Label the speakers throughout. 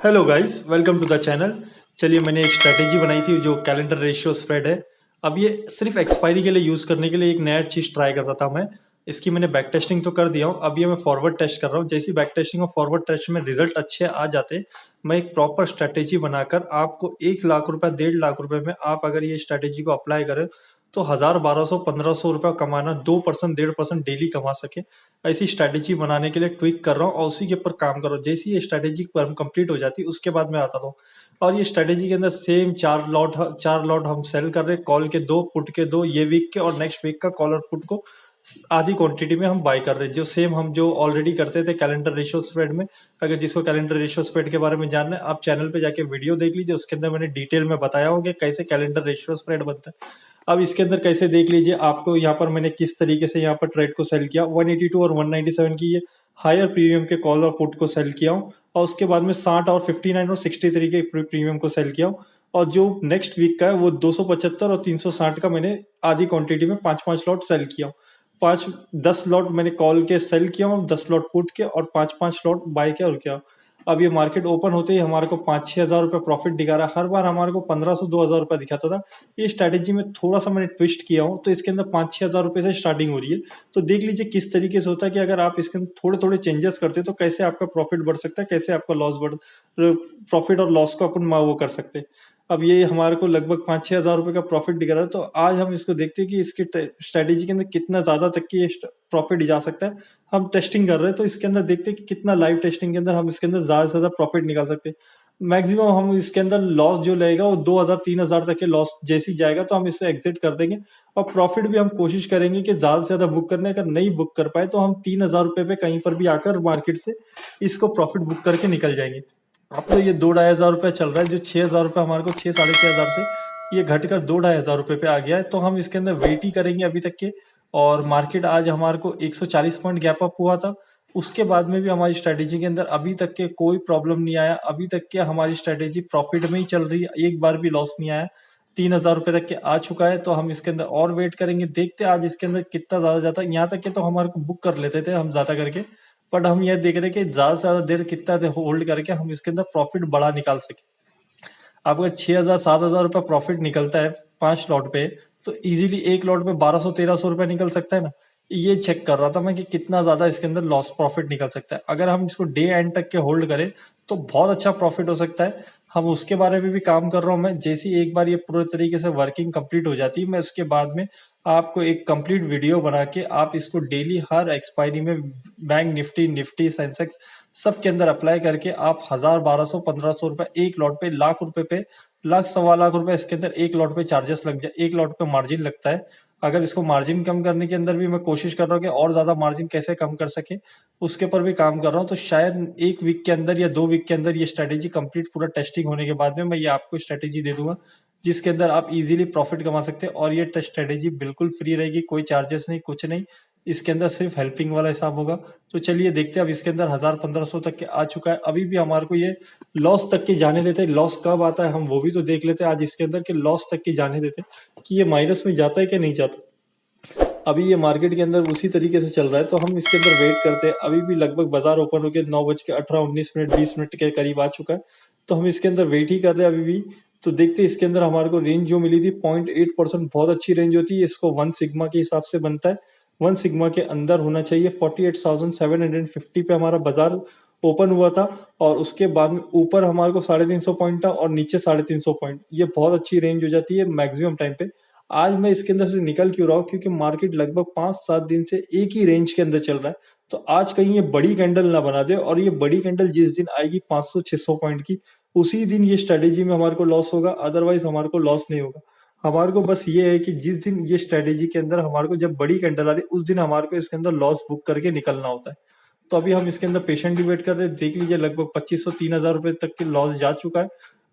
Speaker 1: Hello guys, welcome to the channel. चलिए, मैंने एक स्ट्रैटेजी बनाई थी जो कैलेंडर रेशियो स्प्रेड है। अब ये सिर्फ एक्सपायरी के लिए यूज़ करने के लिए एक नया चीज़ ट्राई कर रहा था मैं। इसकी मैंने बैक टेस्टिंग तो कर दिया हूँ, अब ये मैं फॉरवर्ड टेस्ट कर रहा हूँ। जैसी बैक टेस्टिंग और फॉरवर्ड टेस्ट में रिजल्ट अच्छे आ जाते, मैं एक प्रॉपर स्ट्रैटेजी बनाकर आपको 1 लाख रुपये 1.5 लाख रुपए में आप अगर ये स्ट्रैटेजी को अप्लाई करें तो 1000 1200 1500 रुपया कमाना 2% 1.5% डेली कमा सके। ऐसी स्ट्रैटेजी बनाने के लिए ट्विक कर रहा हूँ और उसी के ऊपर काम कर रहा हूँ। जैसी ये स्ट्रैटेजी कंप्लीट हो जाती है उसके बाद मैं आता हूँ। और ये स्ट्रैटेजी के अंदर सेम 4 लॉट हम सेल कर रहे हैं, कॉल के 2 पुट के 2, ये वीक के और नेक्स्ट वीक का कॉल और पुट को आधी क्वांटिटी में हम बाय कर रहे हैं, जो सेम हम जो ऑलरेडी करते थे कैलेंडर रेशियो स्प्रेड में। अगर जिसको कैलेंडर रेशियो स्प्रेड के बारे में जानना है, आप चैनल पे जाके वीडियो देख लीजिए, उसके अंदर मैंने डिटेल में बताया होगा कि कैसे कैलेंडर रेशियो स्प्रेड बनता है। अब इसके अंदर कैसे देख लीजिए, आपको यहाँ पर मैंने किस तरीके से यहाँ पर ट्रेड को सेल किया। 182 और 197 की ये हायर प्रीमियम के कॉल और पुट को सेल किया हूँ, और उसके बाद में 60 और 59 और 63 के प्रीमियम को सेल किया हूँ। और जो नेक्स्ट वीक का है वो 275 और 360 का मैंने आधी क्वांटिटी में 5-5 लॉट सेल किया हूँ। 5-10 लॉट मैंने कॉल के सेल किया हूँ, 10 लॉट पुट के और 5-5 लॉट बाय के और किया। अब ये मार्केट ओपन होते ही हमारे को 5-6 हजार रुपये प्रॉफिट दिखा रहा है। हर बार हमारे को 1500-2000 रुपये दिखाता था। ये स्ट्रैटेजी में थोड़ा सा मैंने ट्विस्ट किया हूँ, तो इसके अंदर 5-6 हजार रुपये से स्टार्टिंग हो रही है। तो देख लीजिए किस तरीके से होता है कि अगर आप इसके अंदर थोड़े थोड़े चेंजेस करते तो कैसे आपका प्रॉफिट बढ़ सकता है, कैसे आपका लॉस बढ़ प्रॉफिट और लॉस को अपन वो कर सकते हैं। अब ये हमारे को लगभग 5-6 हजार रुपये का प्रॉफिट दिख रहा है, तो आज हम इसको देखते हैं कि इसकी स्ट्रैटेजी के अंदर कितना ज्यादा तक की प्रॉफिट जा सकता है। हम टेस्टिंग कर रहे हैं, तो इसके अंदर देखते हैं कि कितना लाइव टेस्टिंग के अंदर हम इसके अंदर ज्यादा से ज्यादा प्रॉफिट निकाल सकते हैं। मैक्सिमम हम इसके अंदर लॉस जो लगेगा वो 2000-3000 तक के लॉस जैसी जाएगा तो हम इससे एग्जिट कर देंगे। और प्रॉफिट भी हम कोशिश करेंगे कि ज्यादा से ज्यादा बुक करने, अगर नहीं बुक कर पाए तो हम 3000 रुपये पे कहीं पर भी आकर मार्केट से इसको प्रॉफिट बुक करके निकल जाएंगे। अब तो ये 2-2.5 हजार रुपये चल रहा है, जो 6 हजार रुपये हमारे को 6-6.5 हजार से ये घटकर 2-2.5 हजार रुपये पे आ गया है। तो हम इसके अंदर वेट ही करेंगे अभी तक के। और मार्केट आज हमारे को 140 पॉइंट गैप अप हुआ था, उसके बाद में भी हमारी स्ट्रेटेजी के अंदर अभी तक के कोई प्रॉब्लम नहीं आया। अभी तक के हमारी स्ट्रेटेजी प्रॉफिट में ही चल रही है, एक बार भी लॉस नहीं आया। 3000 रुपये तक के आ चुका है, तो हम इसके अंदर और वेट करेंगे, देखते हैं आज इसके अंदर कितना ज्यादा जाता है। यहाँ तक के तो हमारे को बुक कर लेते थे हम ज्यादा करके, बट हम ये देख रहे हैं कि ज्यादा से ज्यादा देर कितना होल्ड करके हम इसके अंदर प्रॉफिट बड़ा निकाल सके। अब अगर 6 हजार 7 हजार रुपये प्रॉफिट निकलता है 5 लॉट पे, तो इजीली एक लॉट पे 1200-1300 रुपये निकल सकता है ना। ये चेक कर रहा था मैं कि कितना ज्यादा इसके अंदर लॉस प्रॉफिट निकल सकता है। अगर हम इसको डे एंड तक के होल्ड करें तो बहुत अच्छा प्रॉफिट हो सकता है। हम उसके बारे में भी काम कर रहा हूँ मैं। जैसी एक बार ये पूरे तरीके से वर्किंग कंप्लीट हो जाती है, मैं उसके बाद में आपको एक कंप्लीट वीडियो बना के आप इसको डेली हर एक्सपायरी में बैंक निफ्टी निफ्टी सेंसेक्स सब के अंदर अप्लाई करके आप 1000 1200 1500 रुपए एक लॉट पे, लाख रुपए पे, लाख सवा लाख रुपए इसके अंदर एक लॉट पे चार्जेस लग जाए, एक लॉट पे मार्जिन लगता है। अगर इसको मार्जिन कम करने के अंदर भी मैं कोशिश कर रहा हूँ कि और ज्यादा मार्जिन कैसे कम कर सके, उसके ऊपर भी काम कर रहा हूँ। तो शायद एक वीक के अंदर या 2 वीक के अंदर ये स्ट्रेटेजी कंप्लीट पूरा टेस्टिंग होने के बाद में मैं ये आपको स्ट्रेटेजी दे दूंगा, जिसके अंदर आप इजीली प्रॉफिट कमा सकते हैं। और ये स्ट्रेटेजी बिल्कुल फ्री रहेगी, कोई चार्जेस नहीं, कुछ नहीं। इसके अंदर सिर्फ हेल्पिंग वाला हिसाब होगा। तो चलिए देखते हैं। अब इसके अंदर 1000 1500 तक के आ चुका है, अभी भी हमारे को ये लॉस तक के जाने देते हैं। लॉस कब आता है हम वो भी तो देख लेते हैं आज इसके अंदर, के लॉस तक के जाने देते हैं कि ये माइनस में जाता है कि नहीं जाता। अभी ये मार्केट के अंदर उसी तरीके से चल रहा है, तो हम इसके अंदर वेट करते हैं। अभी भी लगभग बाजार ओपन होकर 9:18 19 20 मिनट के करीब आ चुका है, तो हम इसके अंदर वेट ही कर रहे हैं अभी भी। तो देखते हैं इसके अंदर हमारे को रेंज जो मिली थी 0.8% बहुत अच्छी रेंज होती है। इसको 1 सिग्मा के हिसाब से बनता है, 1 सिग्मा के अंदर होना चाहिए। 48,750 पे हमारा बाजार ओपन हुआ था, और उसके बाद में ऊपर हमारे को 350 पॉइंट था और नीचे 350 पॉइंट। ये बहुत अच्छी रेंज हो जाती है मैक्सिमम टाइम पे। आज मैं इसके अंदर से निकल क्यों रहा हूँ, क्योंकि मार्केट लगभग 5-7 दिन से एक ही रेंज के अंदर चल रहा है। तो आज कहीं ये बड़ी कैंडल ना बना दे, और ये बड़ी कैंडल जिस दिन आएगी 500-600 पॉइंट की, उसी दिन ये स्ट्रेटेजी में हमारे को लॉस होगा, अदरवाइज हमारे को लॉस नहीं होगा। हमारे को बस ये है कि जिस दिन ये स्ट्रेटेजी के अंदर हमारे को जब बड़ी कैंडल आ रही है, उस दिन हमारे को इसके अंदर लॉस बुक करके निकलना होता है। तो अभी हम इसके अंदर पेशेंटली वेट कर रहे हैं। देख लीजिए लगभग 2500-3000 रुपए तक के लॉस जा चुका है।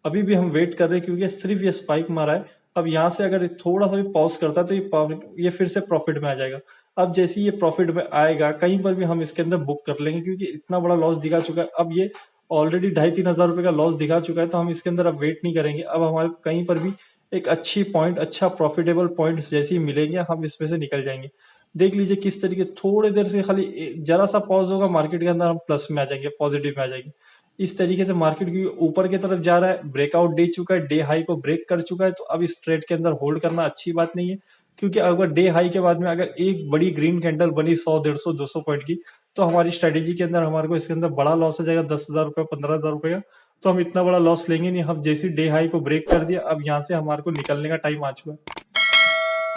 Speaker 1: अभी भी हम वेट कर रहे हैं, क्योंकि सिर्फ ये स्पाइक मारा है। अब यहाँ से अगर थोड़ा सा भी पॉज करता है तो ये फिर से प्रॉफिट में आ जाएगा। अब जैसे ये प्रॉफिट में आएगा, कहीं पर भी हम इसके अंदर बुक कर लेंगे, क्योंकि इतना बड़ा लॉस दिखा चुका है। अब ये ऑलरेडी 2,500-3,000 रुपए का लॉस दिखा चुका है, तो हम इसके अंदर अब वेट नहीं करेंगे। अब हमारे कहीं पर भी एक अच्छी पॉइंट, अच्छा प्रॉफिटेबल पॉइंट जैसे ही मिलेंगे, हम इसमें से निकल जाएंगे। देख लीजिए किस तरीके, थोड़ी देर से खाली जरा सा पॉज होगा मार्केट के अंदर, हम प्लस में आ जाएंगे, पॉजिटिव में आ जाएंगे। इस तरीके से मार्केट की ऊपर की तरफ जा रहा है, ब्रेकआउट दे चुका है, डे हाई को ब्रेक कर चुका है, तो अब इस ट्रेड के अंदर होल्ड करना अच्छी बात नहीं है, क्योंकि अगर डे हाई के बाद में अगर एक बड़ी ग्रीन कैंडल बनी 100 150 200 पॉइंट की, तो हमारी स्ट्रेटेजी के अंदर हमारे को इसके अंदर बड़ा लॉस हो जाएगा, 10,000 रुपये 15,000 रुपये का। तो हम इतना बड़ा लॉस लेंगे नहीं। हम जैसे डे हाई को ब्रेक कर दिया, अब यहाँ से हमारे को निकलने का टाइम आ चुका है।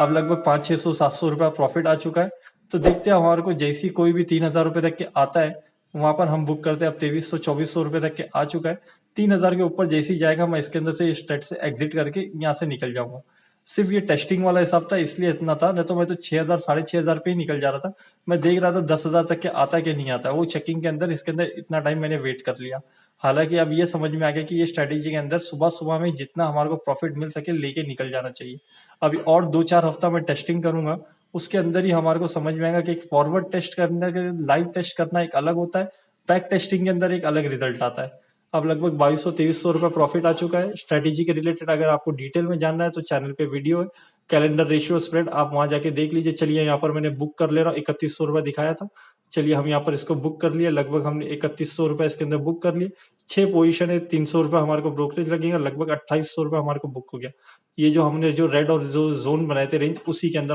Speaker 1: अब लगभग 500-600-700 रुपया प्रॉफिट आ चुका है। तो देखते हैं हमारे को जैसी कोई भी 3,000 रुपये तक के आता है, वहां पर हम बुक करते हैं। अब 2300-2400 रुपये तक के आ चुका है। 3,000 के ऊपर जैसे ही जाएगा, मैं इसके अंदर से इस ट्रेड से एग्जिट करके यहाँ से निकल जाऊंगा। सिर्फ ये टेस्टिंग वाला हिसाब था, इसलिए इतना था, नहीं तो मैं तो 6,000 6,500 पे ही निकल जा रहा था। मैं देख रहा था 10,000 तक के आता है कि नहीं आता है, वो चेकिंग के अंदर इसके अंदर इतना टाइम मैंने वेट कर लिया। हालांकि अब ये समझ में आ गया कि ये स्ट्रेटेजी के अंदर सुबह सुबह में जितना हमारे को प्रॉफिट मिल सके लेके निकल जाना चाहिए। अभी और 2-4 हफ्ता मैं टेस्टिंग करूंगा, उसके अंदर ही हमारे को समझ में आएगा कि एक फॉरवर्ड टेस्ट करना, लाइव टेस्ट करना एक अलग होता है, बैक टेस्टिंग के अंदर एक अलग रिजल्ट आता है। अब लगभग 2200-2300 रुपये प्रॉफिट आ चुका है। स्ट्रेटेजी के रिलेटेड अगर आपको डिटेल में जानना है तो चैनल पे वीडियो है, कैलेंडर रेशियो स्प्रेड, आप वहां जाके देख लीजिए। चलिए यहाँ पर मैंने बुक कर ले रहा हूँ, 3100 रुपये दिखाया था। चलिए हम यहाँ पर इसको बुक कर लिए, लगभग हमने 3100 रुपये इसके अंदर बुक कर लिए। 6 पोजीशन है, 300 रुपये हमारे को ब्रोकरेज लगेगा, लगभग 2800 रुपये हमारे को बुक हो गया। ये जो हमने जो रेड और जो जोन बनाए थे रेंज, उसी के अंदर